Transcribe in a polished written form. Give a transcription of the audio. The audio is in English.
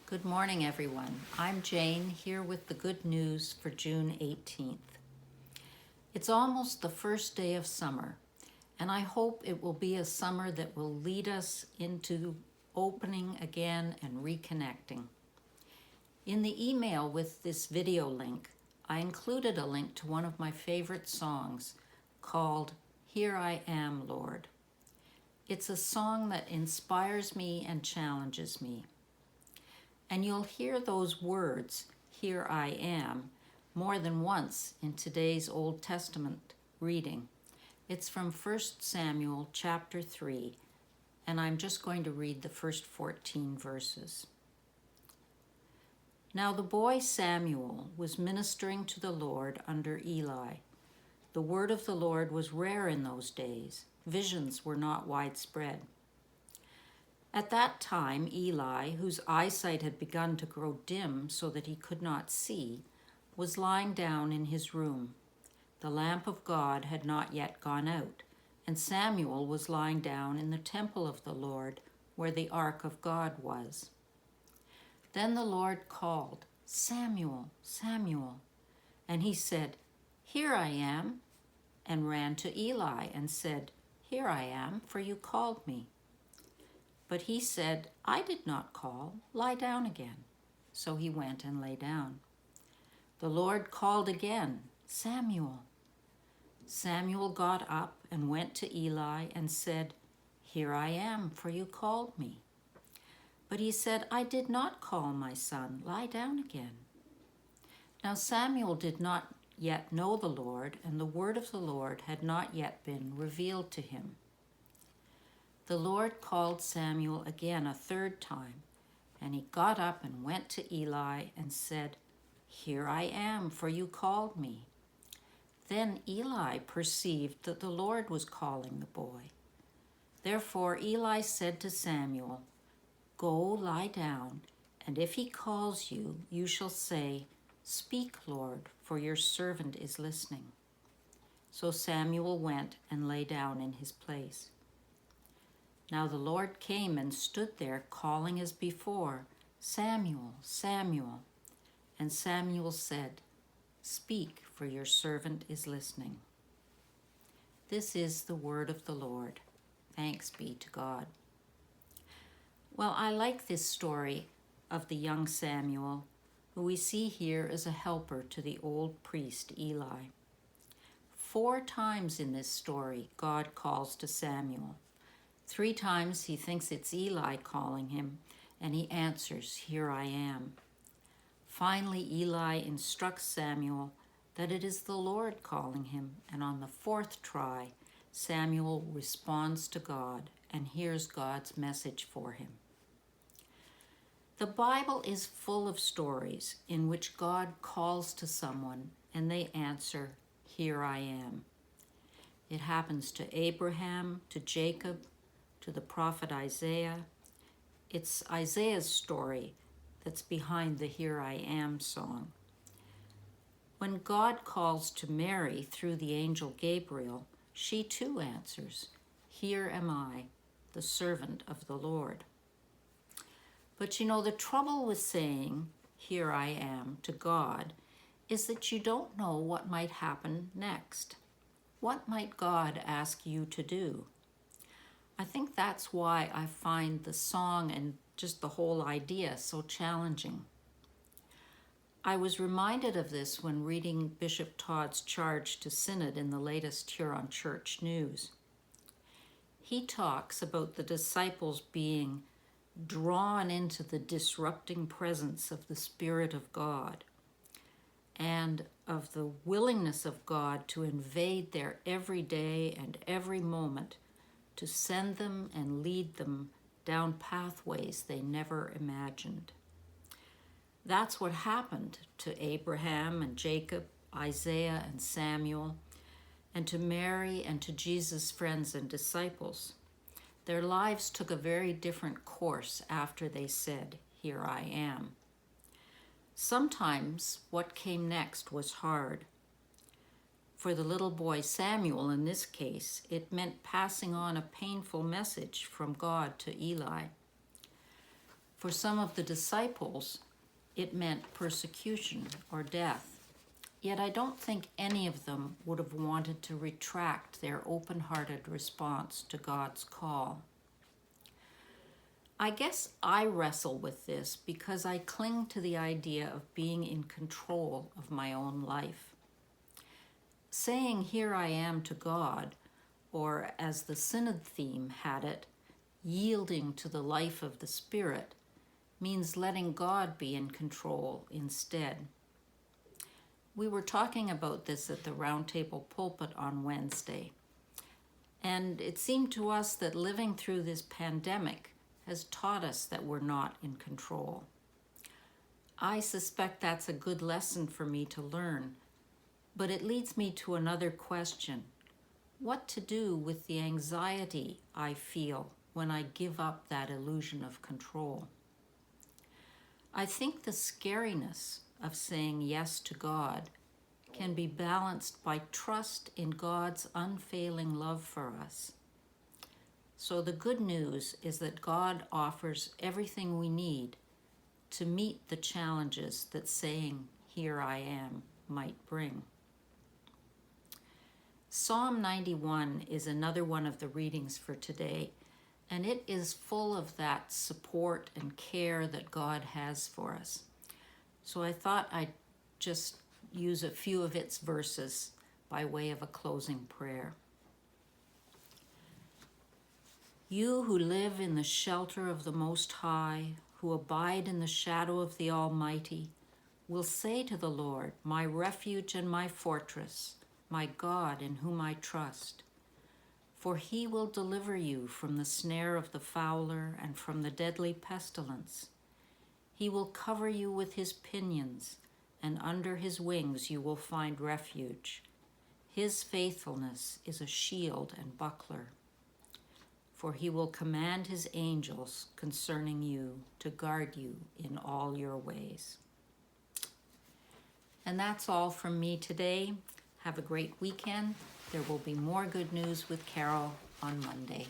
Good morning, everyone. I'm Jane, here with the good news for June 18th. It's almost the first day of summer, and I hope it will be a summer that will lead us into opening again and reconnecting. In the email with this video link, I included a link to one of my favorite songs called Here I Am, Lord. It's a song that inspires me and challenges me. And you'll hear those words, here I am, more than once in today's Old Testament reading. It's from 1 Samuel chapter 3, and I'm just going to read the first 14 verses. Now the boy Samuel was ministering to the Lord under Eli. The word of the Lord was rare in those days. Visions were not widespread. At that time, Eli, whose eyesight had begun to grow dim so that he could not see, was lying down in his room. The lamp of God had not yet gone out, and Samuel was lying down in the temple of the Lord, where the ark of God was. Then the Lord called, Samuel, Samuel. And he said, Here I am, and ran to Eli and said, Here I am, for you called me. But he said, I did not call, lie down again. So he went and lay down. The Lord called again, Samuel. Samuel got up and went to Eli and said, Here I am, for you called me. But he said, I did not call, my son, lie down again. Now Samuel did not yet know the Lord, and the word of the Lord had not yet been revealed to him. The Lord called Samuel again a third time, and he got up and went to Eli and said, Here I am, for you called me. Then Eli perceived that the Lord was calling the boy. Therefore Eli said to Samuel, Go lie down, and if he calls you, you shall say, Speak, Lord, for your servant is listening. So Samuel went and lay down in his place. Now the Lord came and stood there, calling as before, Samuel, Samuel. And Samuel said, Speak, for your servant is listening. This is the word of the Lord. Thanks be to God. Well, I like this story of the young Samuel, who we see here as a helper to the old priest Eli. 4 times in this story, God calls to Samuel. 3 times he thinks it's Eli calling him, and he answers, Here I am. Finally, Eli instructs Samuel that it is the Lord calling him, and on the 4th try, Samuel responds to God and hears God's message for him. The Bible is full of stories in which God calls to someone and they answer, Here I am. It happens to Abraham, to Jacob, to the prophet Isaiah. It's Isaiah's story that's behind the Here I Am song. When God calls to Mary through the angel Gabriel, she too answers, Here am I, the servant of the Lord. But you know, the trouble with saying, Here I am, to God, is that you don't know what might happen next. What might God ask you to do? I think that's why I find the song and just the whole idea so challenging. I was reminded of this when reading Bishop Todd's charge to Synod in the latest Huron Church News. He talks about the disciples being drawn into the disrupting presence of the Spirit of God and of the willingness of God to invade their every day and every moment, to send them and lead them down pathways they never imagined. That's what happened to Abraham and Jacob, Isaiah and Samuel, and to Mary and to Jesus' friends and disciples. Their lives took a very different course after they said, Here I am. Sometimes what came next was hard. For the little boy Samuel, in this case, it meant passing on a painful message from God to Eli. For some of the disciples, it meant persecution or death. Yet I don't think any of them would have wanted to retract their open-hearted response to God's call. I guess I wrestle with this because I cling to the idea of being in control of my own life. Saying, "Here I am" to God, or as the Synod theme had it, yielding to the life of the Spirit, means letting God be in control instead. We were talking about this at the Roundtable Pulpit on Wednesday, and it seemed to us that living through this pandemic has taught us that we're not in control. I suspect that's a good lesson for me to learn, but it leads me to another question: what to do with the anxiety I feel when I give up that illusion of control? I think the scariness of saying yes to God can be balanced by trust in God's unfailing love for us. So the good news is that God offers everything we need to meet the challenges that saying, "Here I am," might bring. Psalm 91 is another one of the readings for today, and it is full of that support and care that God has for us. So I thought I'd just use a few of its verses by way of a closing prayer. You who live in the shelter of the Most High, who abide in the shadow of the Almighty, will say to the Lord, "My refuge and my fortress, my God in whom I trust." For he will deliver you from the snare of the fowler and from the deadly pestilence. He will cover you with his pinions, and under his wings you will find refuge. His faithfulness is a shield and buckler. For he will command his angels concerning you to guard you in all your ways. And that's all from me today. Have a great weekend. There will be more good news with Carol on Monday.